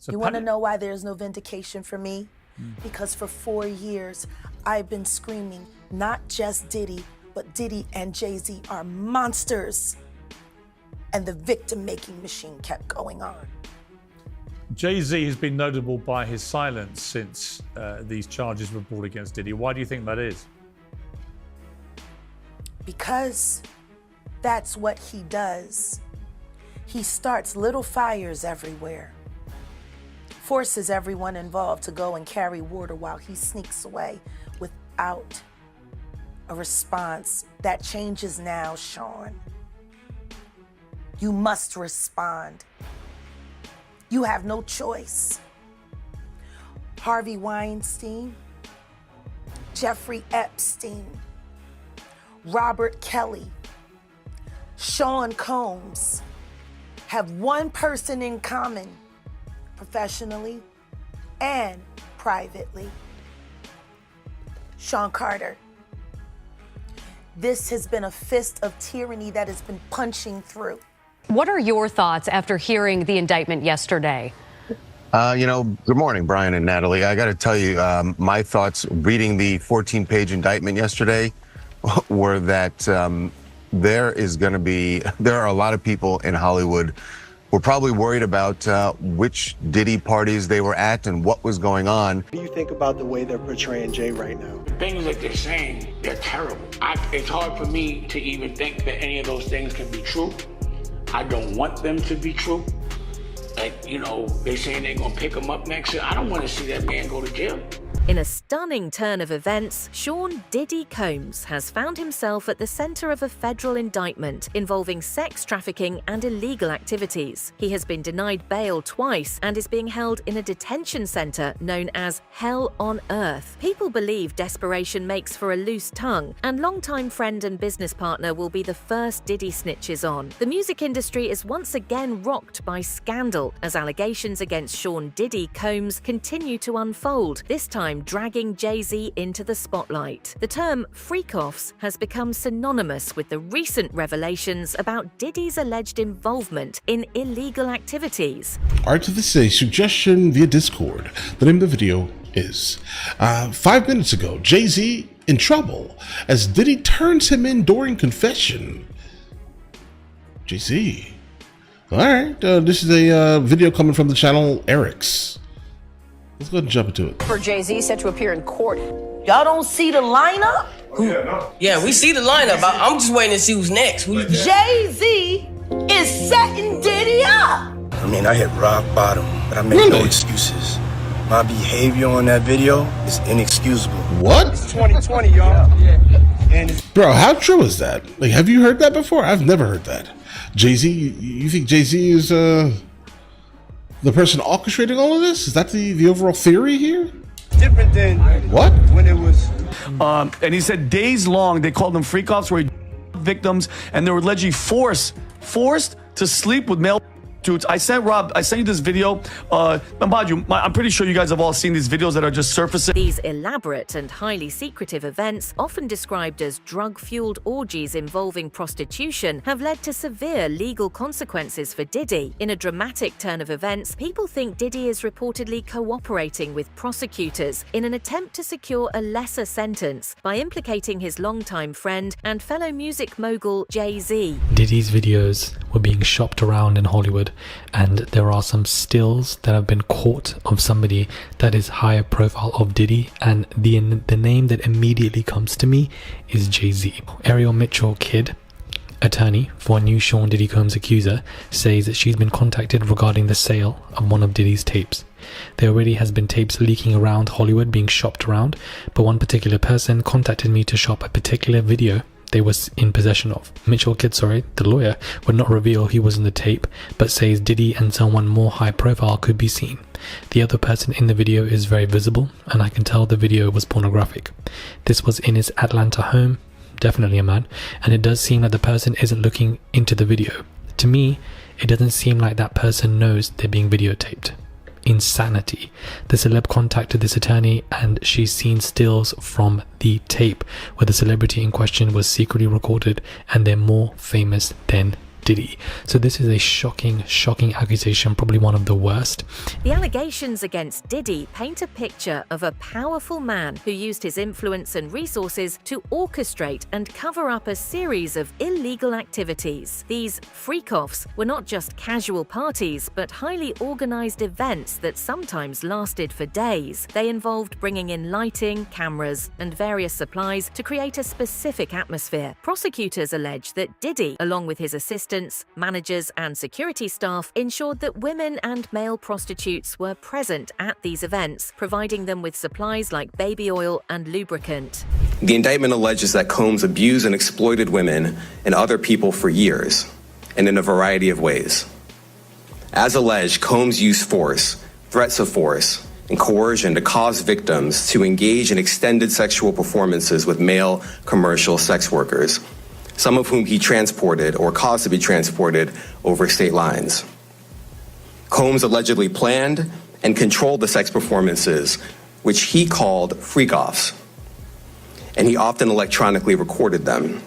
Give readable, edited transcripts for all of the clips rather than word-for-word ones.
You want to know why there's no vindication for me? Because for 4 years, I've been screaming, not just Diddy, but Diddy and Jay-Z are monsters. And the victim-making machine kept going on. Jay-Z has been notable by his silence since these charges were brought against Diddy. Why do you think that is? Because that's what he does. He starts little fires everywhere, forces everyone involved to go and carry water while he sneaks away without a response. That changes now, Sean. You must respond. You have no choice. Harvey Weinstein, Jeffrey Epstein, Robert Kelly, Sean Combs have one person in common, professionally and privately. Sean Carter. This has been a fist of tyranny that has been punching through. What are your thoughts after hearing the indictment yesterday? Good morning, Brian and Natalie. I got to tell you, my thoughts reading the 14-page indictment yesterday were that there are a lot of people in Hollywood who are probably worried about which Diddy parties they were at and what was going on. What do you think about the way they're portraying Jay right now? The things that they're saying, they're terrible. It's hard for me to even think that any of those things can be true. I don't want them to be true. Like, they're saying they're gonna pick him up next year. I don't want to see that man go to jail. In a stunning turn of events, Sean Diddy Combs has found himself at the center of a federal indictment involving sex trafficking and illegal activities. He has been denied bail twice and is being held in a detention center known as Hell on Earth. People believe desperation makes for a loose tongue, and longtime friend and business partner will be the first Diddy snitches on. The music industry is once again rocked by scandal as allegations against Sean Diddy Combs continue to unfold, this time dragging Jay-Z into the spotlight. The term freak-offs has become synonymous with the recent revelations about Diddy's alleged involvement in illegal activities. All right, so this is a suggestion via Discord. The name of the video is 5 minutes ago, Jay-Z in trouble as Diddy turns him in during confession. Jay-Z. All right, this is a video coming from the channel Eric's. Let's go ahead and jump into it. For Jay-Z set to appear in court. Y'all don't see the lineup? Yeah, we see the lineup. I'm just waiting to see who's next. Jay-Z is setting Diddy up. I mean, I hit rock bottom, but I make no excuses. My behavior on that video is inexcusable. What? It's 2020, y'all. And Bro, how true is that? Like, have you heard that before? I've never heard that. Jay-Z, you think Jay-Z is the person orchestrating all of this? Is that the overall theory here? different than what? When it was. And he said days long, they called them freak-offs where he victims and they were allegedly forced to sleep with male dudes. I sent you this video. I'm pretty sure you guys have all seen these videos that are just surfacing. These elaborate and highly secretive events, often described as drug-fueled orgies involving prostitution, have led to severe legal consequences for Diddy. In a dramatic turn of events, people think Diddy is reportedly cooperating with prosecutors in an attempt to secure a lesser sentence by implicating his longtime friend and fellow music mogul Jay-Z. Diddy's videos were being shopped around in Hollywood, and there are some stills that have been caught of somebody that is higher profile of Diddy, and the name that immediately comes to me is Jay-Z. Ariel Mitchell Kidd, attorney for a new Sean Diddy Combs accuser, says that she's been contacted regarding the sale of one of Diddy's tapes. There already has been tapes leaking around Hollywood being shopped around, but one particular person contacted me to shop a particular video they was in possession of. Mitchell Kidd, the lawyer, would not reveal he was in the tape, but says Diddy and someone more high profile could be seen. The other person in the video is very visible, and I can tell the video was pornographic. This was in his Atlanta home, definitely a man, and it does seem like the person isn't looking into the video. To me, it doesn't seem like that person knows they're being videotaped. Insanity. The celeb contacted this attorney and she's seen stills from the tape where the celebrity in question was secretly recorded, and they're more famous than Diddy. So this is a shocking accusation, probably one of the worst. The allegations against Diddy paint a picture of a powerful man who used his influence and resources to orchestrate and cover up a series of illegal activities. These freak-offs were not just casual parties, but highly organized events that sometimes lasted for days. They involved bringing in lighting, cameras, and various supplies to create a specific atmosphere. Prosecutors allege that Diddy, along with his assistants, managers, and security staff, ensured that women and male prostitutes were present at these events, providing them with supplies like baby oil and lubricant. The indictment alleges that Combs abused and exploited women and other people for years, and in a variety of ways. As alleged, Combs used force, threats of force, and coercion to cause victims to engage in extended sexual performances with male commercial sex workers, some of whom he transported or caused to be transported over state lines. Combs allegedly planned and controlled the sex performances, which he called freak-offs, and he often electronically recorded them.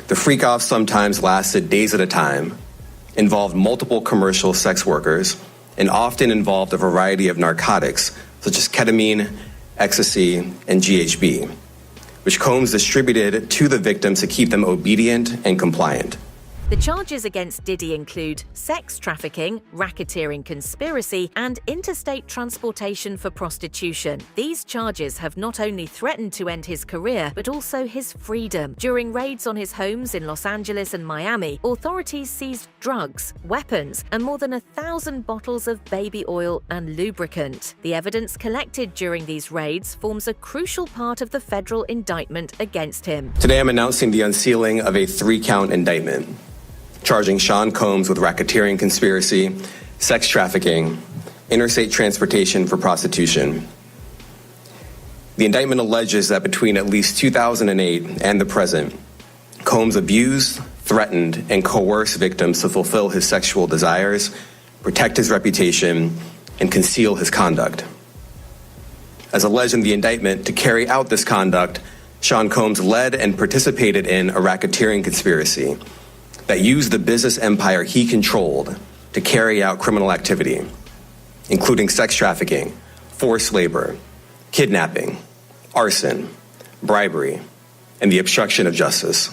The freak-offs sometimes lasted days at a time, involved multiple commercial sex workers, and often involved a variety of narcotics such as ketamine, ecstasy, and GHB, which Combs distributed to the victims to keep them obedient and compliant. The charges against Diddy include sex trafficking, racketeering conspiracy, and interstate transportation for prostitution. These charges have not only threatened to end his career, but also his freedom. During raids on his homes in Los Angeles and Miami, authorities seized drugs, weapons, and more than 1,000 bottles of baby oil and lubricant. The evidence collected during these raids forms a crucial part of the federal indictment against him. Today I'm announcing the unsealing of a 3-count indictment, charging Sean Combs with racketeering conspiracy, sex trafficking, interstate transportation for prostitution. The indictment alleges that between at least 2008 and the present, Combs abused, threatened, and coerced victims to fulfill his sexual desires, protect his reputation, and conceal his conduct. As alleged in the indictment, to carry out this conduct, Sean Combs led and participated in a racketeering conspiracy that used the business empire he controlled to carry out criminal activity, including sex trafficking, forced labor, kidnapping, arson, bribery, and the obstruction of justice.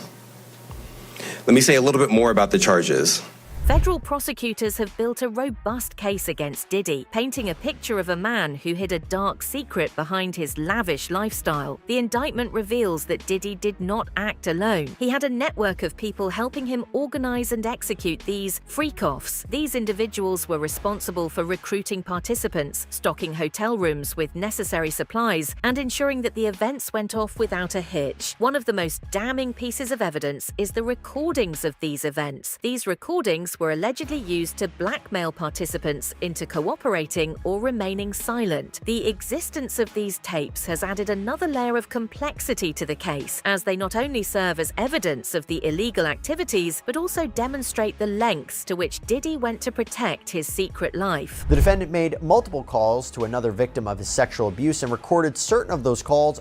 Let me say a little bit more about the charges. Federal prosecutors have built a robust case against Diddy, painting a picture of a man who hid a dark secret behind his lavish lifestyle. The indictment reveals that Diddy did not act alone. He had a network of people helping him organize and execute these freak-offs. These individuals were responsible for recruiting participants, stocking hotel rooms with necessary supplies, and ensuring that the events went off without a hitch. One of the most damning pieces of evidence is the recordings of these events. These recordings were allegedly used to blackmail participants into cooperating or remaining silent. The existence of these tapes has added another layer of complexity to the case, as they not only serve as evidence of the illegal activities, but also demonstrate the lengths to which Diddy went to protect his secret life. The defendant made multiple calls to another victim of his sexual abuse and recorded certain of those calls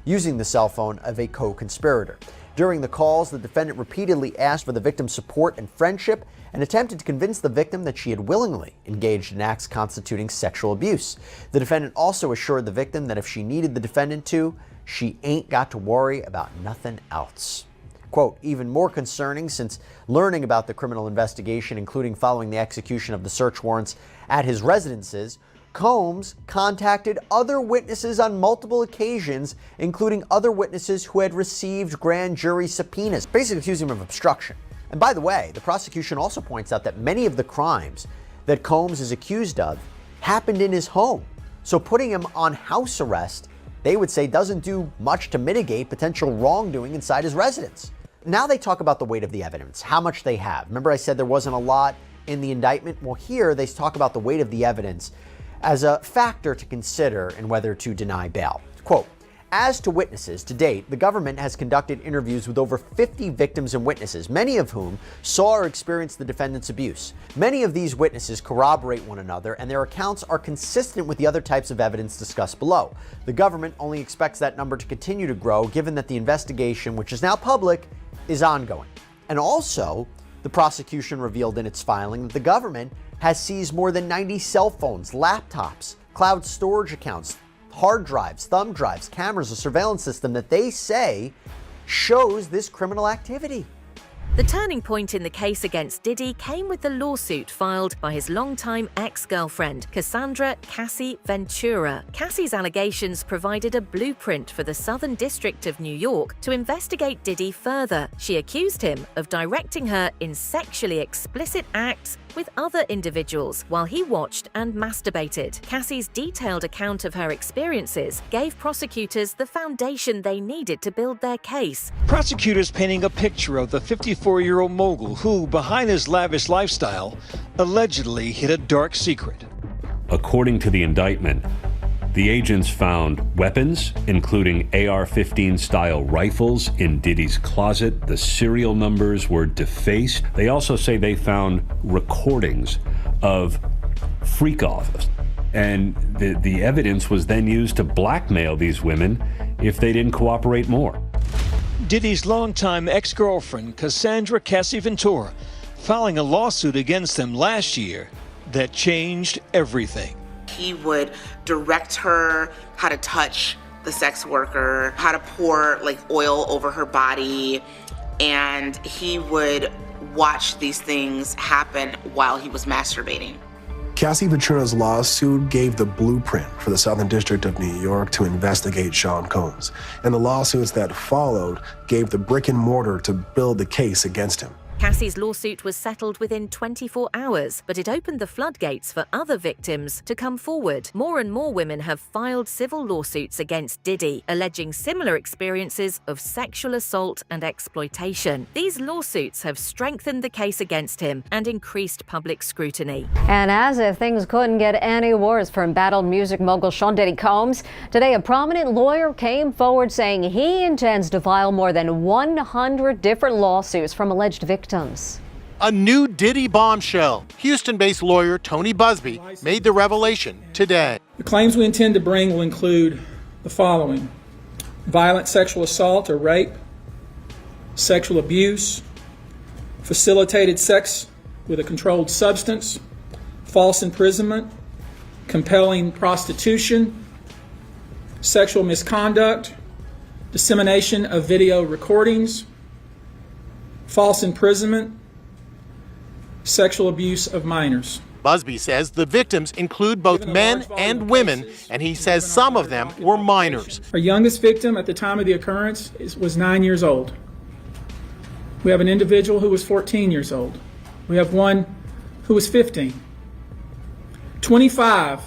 using the cell phone of a co-conspirator. During the calls, the defendant repeatedly asked for the victim's support and friendship and attempted to convince the victim that she had willingly engaged in acts constituting sexual abuse. The defendant also assured the victim that if she needed the defendant to, she ain't got to worry about nothing else. Quote, even more concerning since learning about the criminal investigation, including following the execution of the search warrants at his residences, Combs contacted other witnesses on multiple occasions, including other witnesses who had received grand jury subpoenas, basically accusing him of obstruction. And by the way, the prosecution also points out that many of the crimes that Combs is accused of happened in his home. So putting him on house arrest, they would say, doesn't do much to mitigate potential wrongdoing inside his residence. Now they talk about the weight of the evidence, how much they have. Remember I said there wasn't a lot in the indictment? Well, here they talk about the weight of the evidence as a factor to consider in whether to deny bail. Quote, as to witnesses, to date, the government has conducted interviews with over 50 victims and witnesses, many of whom saw or experienced the defendant's abuse. Many of these witnesses corroborate one another, and their accounts are consistent with the other types of evidence discussed below. The government only expects that number to continue to grow, given that the investigation, which is now public, is ongoing. And also, the prosecution revealed in its filing that the government has seized more than 90 cell phones, laptops, cloud storage accounts, hard drives, thumb drives, cameras, a surveillance system that they say shows this criminal activity. The turning point in the case against Diddy came with the lawsuit filed by his longtime ex-girlfriend, Cassandra "Cassie" Ventura. Cassie's allegations provided a blueprint for the Southern District of New York to investigate Diddy further. She accused him of directing her in sexually explicit acts with other individuals while he watched and masturbated. Cassie's detailed account of her experiences gave prosecutors the foundation they needed to build their case. Prosecutors painting a picture of the 54-year-old mogul who, behind his lavish lifestyle, allegedly hid a dark secret. According to the indictment, the agents found weapons, including AR-15 style rifles, in Diddy's closet. The serial numbers were defaced. They also say they found recordings of freak-offs. And the evidence was then used to blackmail these women if they didn't cooperate more. Diddy's longtime ex-girlfriend, Cassandra "Cassie" Ventura, filing a lawsuit against him last year that changed everything. He would direct her how to touch the sex worker, how to pour oil over her body, and he would watch these things happen while he was masturbating. Cassie Ventura's lawsuit gave the blueprint for the Southern District of New York to investigate Sean Combs, and the lawsuits that followed gave the brick and mortar to build the case against him. Cassie's lawsuit was settled within 24 hours, but it opened the floodgates for other victims to come forward. More and more women have filed civil lawsuits against Diddy, alleging similar experiences of sexual assault and exploitation. These lawsuits have strengthened the case against him and increased public scrutiny. And as if things couldn't get any worse for embattled music mogul Sean Diddy Combs, today a prominent lawyer came forward saying he intends to file more than 100 different lawsuits from alleged victims. A new Diddy bombshell. Houston-based lawyer Tony Busby made the revelation today. The claims we intend to bring will include the following: violent sexual assault or rape, sexual abuse, facilitated sex with a controlled substance, false imprisonment, compelling prostitution, sexual misconduct, dissemination of video recordings, false imprisonment, sexual abuse of minors. Busby says the victims include both men and women, and he says some of them were minors. Our youngest victim at the time of the occurrence was 9 years old. We have an individual who was 14 years old. We have one who was 15. 25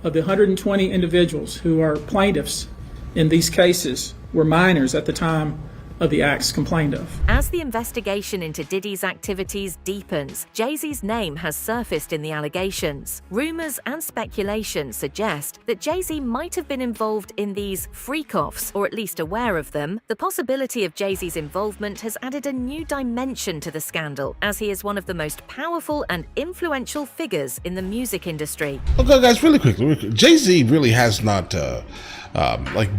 of the 120 individuals who are plaintiffs in these cases were minors at the time of the acts complained of. As the investigation into Diddy's activities deepens, Jay-Z's name has surfaced in the allegations. Rumors and speculation suggest that Jay-Z might have been involved in these freak-offs, or at least aware of them. The possibility of Jay-Z's involvement has added a new dimension to the scandal, as he is one of the most powerful and influential figures in the music industry. Okay, guys, really quickly, Jay-Z really has not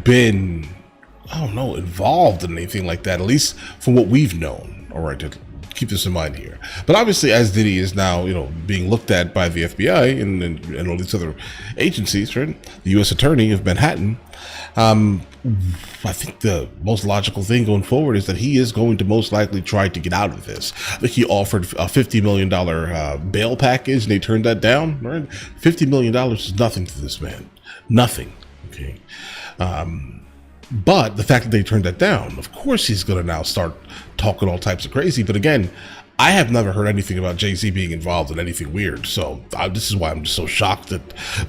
been, I don't know, involved in anything like that, at least from what we've known. All right, to keep this in mind here. But obviously, as Diddy is now, being looked at by the FBI and all these other agencies, right? The U.S. Attorney of Manhattan, I think the most logical thing going forward is that he is going to most likely try to get out of this. I think he offered a $50 million bail package, and they turned that down. Right? $50 million is nothing to this man. Nothing. Okay. But the fact that they turned that down, of course he's going to now start talking all types of crazy. But again, I have never heard anything about Jay-Z being involved in anything weird. So this is why I'm just so shocked at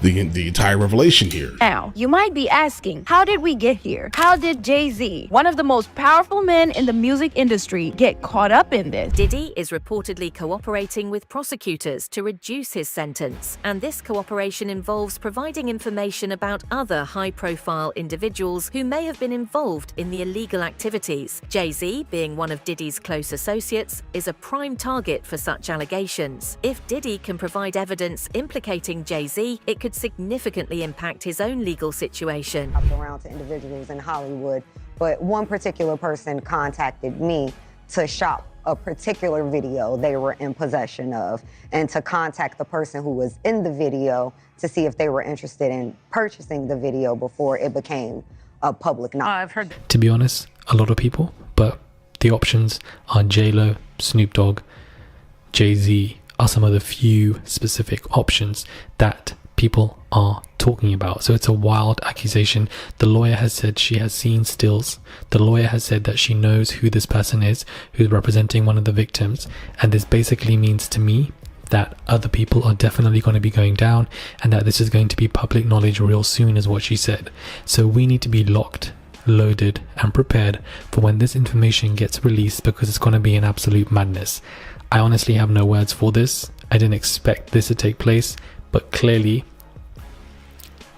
the entire revelation here. Now, you might be asking, how did we get here? How did Jay-Z, one of the most powerful men in the music industry, get caught up in this? Diddy is reportedly cooperating with prosecutors to reduce his sentence, and this cooperation involves providing information about other high-profile individuals who may have been involved in the illegal activities. Jay-Z, being one of Diddy's close associates, is a prime target for such allegations. If Diddy can provide evidence implicating Jay-Z, it could significantly impact his own legal situation. I've been around to individuals in Hollywood, but one particular person contacted me to shop a particular video they were in possession of and to contact the person who was in the video to see if they were interested in purchasing the video before it became a public knowledge. I've heard. To be honest, a lot of people, but the options are J-Lo, Snoop Dogg, Jay-Z are some of the few specific options that people are talking about. So it's a wild accusation. The lawyer has said she has seen stills. The lawyer has said that she knows who this person is, who's representing one of the victims. And this basically means to me that other people are definitely going to be going down and that this is going to be public knowledge real soon, is what she said. So we need to be locked, loaded and prepared for when this information gets released, because it's going to be an absolute madness. I honestly have no words for this. I didn't expect this to take place, but clearly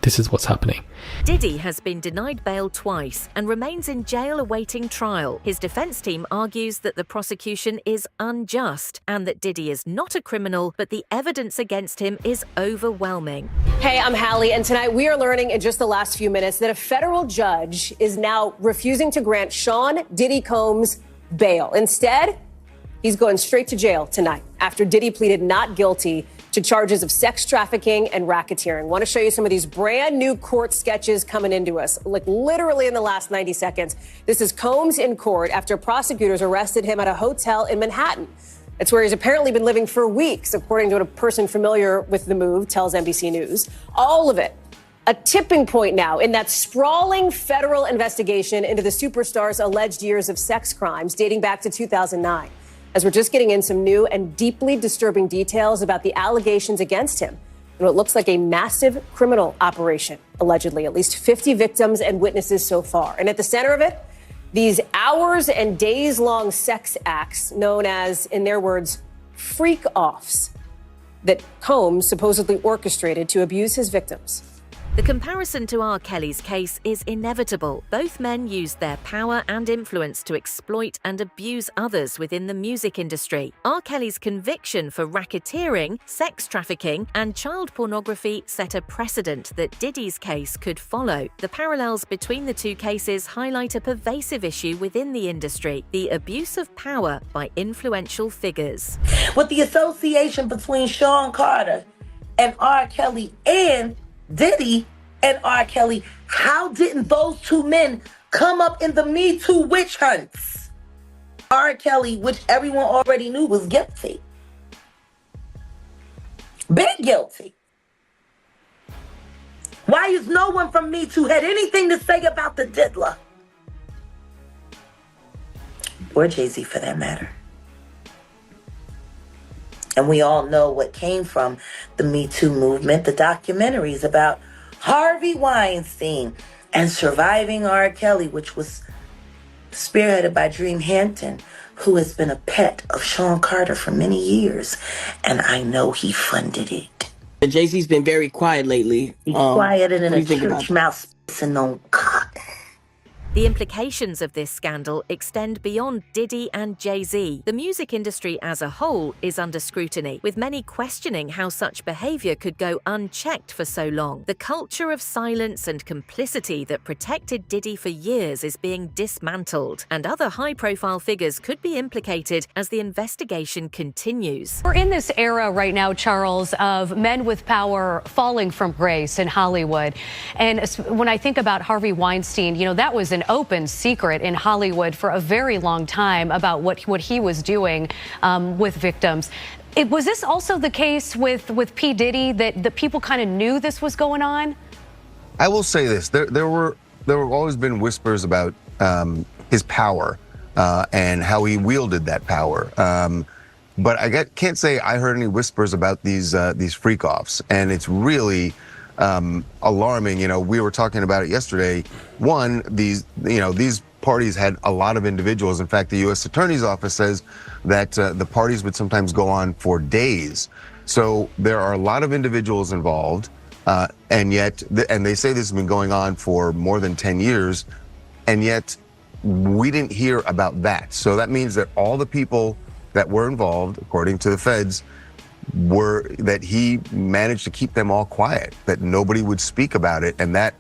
this is what's happening. Diddy has been denied bail twice and remains in jail awaiting trial. His defense team argues that the prosecution is unjust and that Diddy is not a criminal, but the evidence against him is overwhelming. Hey, I'm Hallie, and tonight we are learning in just the last few minutes that a federal judge is now refusing to grant Sean Diddy Combs bail. Instead, he's going straight to jail tonight after Diddy pleaded not guilty to charges of sex trafficking and racketeering. Want to show you some of these brand new court sketches coming into us, like literally in the last 90 seconds. This is Combs in court after prosecutors arrested him at a hotel in Manhattan. It's where he's apparently been living for weeks, according to what a person familiar with the move tells NBC News. All of it a tipping point now in that sprawling federal investigation into the superstar's alleged years of sex crimes dating back to 2009. As we're just getting in some new and deeply disturbing details about the allegations against him and what looks like a massive criminal operation, allegedly. At least 50 victims and witnesses so far. And at the center of it, these hours and days-long sex acts known as, in their words, freak-offs that Combs supposedly orchestrated to abuse his victims. The comparison to R. Kelly's case is inevitable. Both men used their power and influence to exploit and abuse others within the music industry. R. Kelly's conviction for racketeering, sex trafficking, and child pornography set a precedent that Diddy's case could follow. The parallels between the two cases highlight a pervasive issue within the industry: the abuse of power by influential figures. With the association between Sean Carter and R. Kelly and Diddy and R. Kelly, how didn't those two men come up in the Me Too witch hunts? R. Kelly, which everyone already knew was guilty. Been guilty. Why is no one from Me Too had anything to say about the diddler? Or Jay-Z for that matter. And we all know what came from the Me Too movement, the documentaries about Harvey Weinstein and Surviving R. Kelly, which was spearheaded by Dream Hampton, who has been a pet of Sean Carter for many years. And I know he funded it. Jay-Z's been very quiet lately. He's quieted in a church mouse and on cock. The implications of this scandal extend beyond Diddy and Jay-Z. The music industry as a whole is under scrutiny, with many questioning how such behavior could go unchecked for so long. The culture of silence and complicity that protected Diddy for years is being dismantled, and other high-profile figures could be implicated as the investigation continues. We're in this era right now, Charles, of men with power falling from grace in Hollywood. And when I think about Harvey Weinstein, that was an open secret in Hollywood for a very long time about what he was doing with victims. Was this also the case with P. Diddy, that the people kind of knew this was going on? I will say this: there were always been whispers about his power and how he wielded that power. But I can't say I heard any whispers about these freak-offs, and it's really alarming. We were talking about it yesterday. One, these parties had a lot of individuals. In fact, the U.S. Attorney's Office says that the parties would sometimes go on for days. So there are a lot of individuals involved, and yet, and they say this has been going on for more than 10 years, and yet we didn't hear about that. So that means that all the people that were involved, according to the feds, that he managed to keep them all quiet, that nobody would speak about it. And that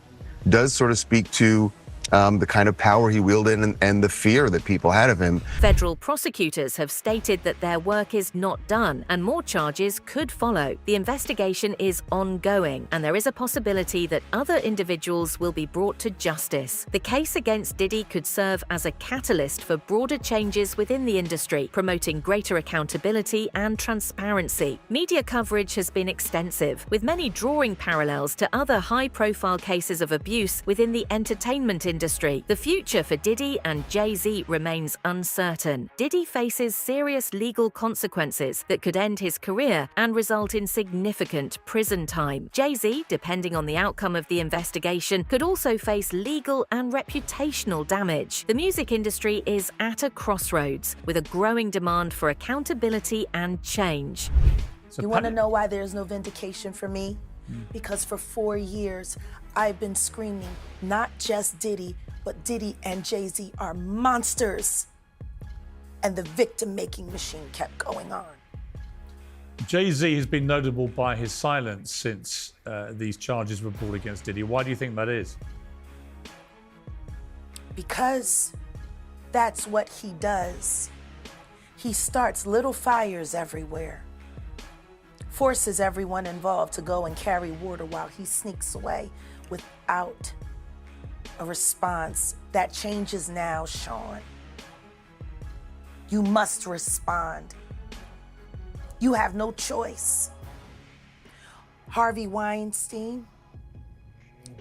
does sort of speak to the kind of power he wielded and the fear that people had of him. Federal prosecutors have stated that their work is not done and more charges could follow. The investigation is ongoing and there is a possibility that other individuals will be brought to justice. The case against Diddy could serve as a catalyst for broader changes within the industry, promoting greater accountability and transparency. Media coverage has been extensive, with many drawing parallels to other high-profile cases of abuse within the entertainment industry. The future for Diddy and Jay-Z remains uncertain. Diddy faces serious legal consequences that could end his career and result in significant prison time. Jay-Z, depending on the outcome of the investigation, could also face legal and reputational damage. The music industry is at a crossroads, with a growing demand for accountability and change. You want to know why there's no vindication for me? Because for 4 years, I've been screaming, not just Diddy, but Diddy and Jay-Z are monsters. And the victim-making machine kept going on. Jay-Z has been notable by his silence since these charges were brought against Diddy. Why do you think that is? Because that's what he does. He starts little fires everywhere, forces everyone involved to go and carry water while he sneaks away without a response. That changes now, Sean. You must respond. You have no choice. Harvey Weinstein,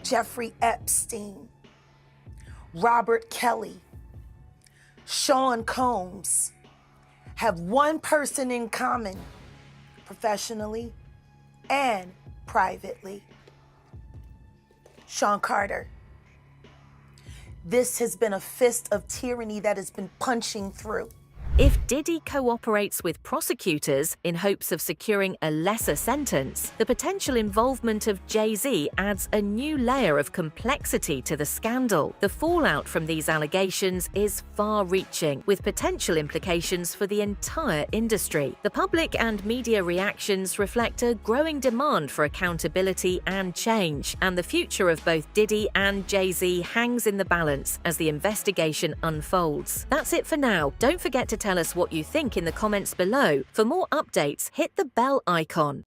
Jeffrey Epstein, Robert Kelly, Sean Combs have one person in common, professionally and privately. Sean Carter. This has been a fist of tyranny that has been punching through. If Diddy cooperates with prosecutors in hopes of securing a lesser sentence, the potential involvement of Jay-Z adds a new layer of complexity to the scandal. The fallout from these allegations is far-reaching, with potential implications for the entire industry. The public and media reactions reflect a growing demand for accountability and change, and the future of both Diddy and Jay-Z hangs in the balance as the investigation unfolds. That's it for now. Don't forget to tell us what you think in the comments below. For more updates, hit the bell icon.